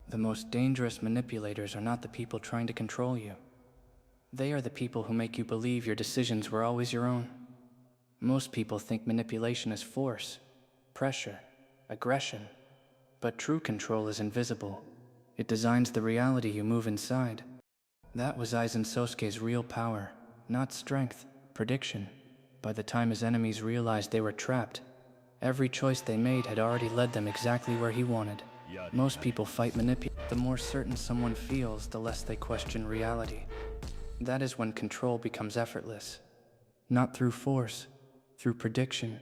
The most dangerous manipulators are not the people trying to control you. They are the people who make you believe your decisions were always your own. Most people think manipulation is force, pressure, aggression, but true control is invisible. It designs the reality you move inside. That was Aizen Sosuke's real power, not strength, prediction. By the time his enemies realized they were trapped, every choice they made had already led them exactly where he wanted. Most people fight manipulation. The more certain someone feels, the less they question reality. That is when control becomes effortless. Not through force, through prediction.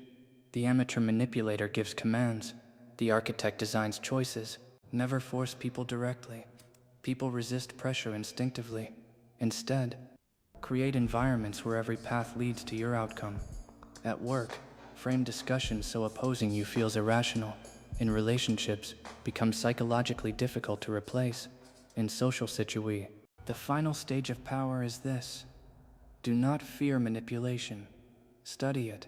The amateur manipulator gives commands. The architect designs choices. Never force people directly. People resist pressure instinctively. Instead, create environments where every path leads to your outcome. At work, frame discussions so opposing you feels irrational. In relationships, become psychologically difficult to replace. In social situations, the final stage of power is this. Do not fear manipulation. Study it.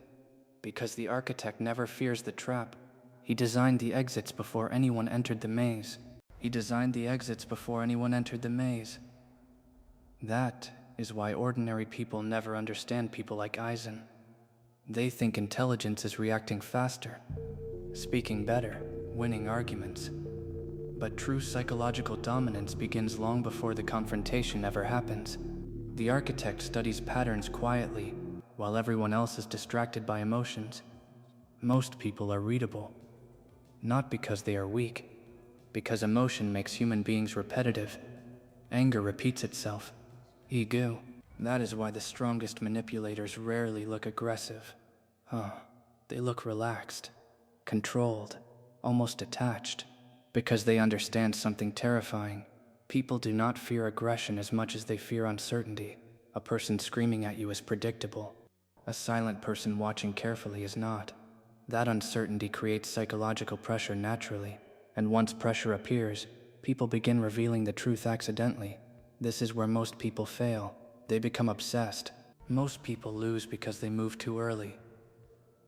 Because the architect never fears the trap. He designed the exits before anyone entered the maze. That is why ordinary people never understand people like Aizen. They think intelligence is reacting faster, speaking better, winning arguments. But true psychological dominance begins long before the confrontation ever happens. The architect studies patterns quietly, while everyone else is distracted by emotions. Most people are readable, not because they are weak, because emotion makes human beings repetitive. Anger repeats itself. Ego. That is why the strongest manipulators rarely look aggressive. They look relaxed, controlled, almost attached, because they understand something terrifying. People do not fear aggression as much as they fear uncertainty. A person screaming at you is predictable. A silent person watching carefully is not. That uncertainty creates psychological pressure naturally, and once pressure appears, people begin revealing the truth accidentally. This is where most people fail. They become obsessed. Most people lose because they move too early.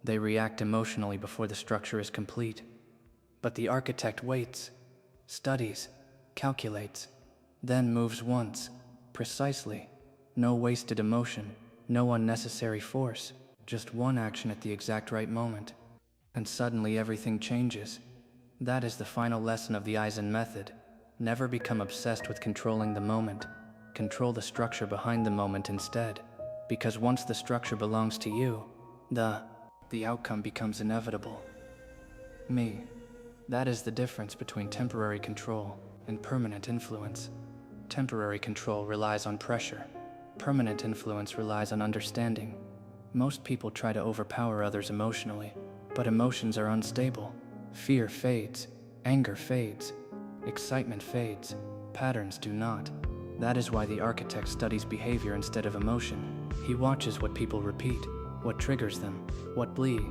They react emotionally before the structure is complete. But the architect waits, studies, calculates, then moves once, precisely. No wasted emotion, no unnecessary force, just one action at the exact right moment. And suddenly everything changes. That is the final lesson of the Aizen Method. Never become obsessed with controlling the moment. Control the structure behind the moment instead. Because once the structure belongs to you, the outcome becomes inevitable. That is the difference between temporary control and permanent influence. Temporary control relies on pressure. Permanent influence relies on understanding. Most people try to overpower others emotionally, but emotions are unstable. Fear fades, anger fades, excitement fades, patterns do not. That is why the architect studies behavior instead of emotion. He watches what people repeat, what triggers them, what bleeds.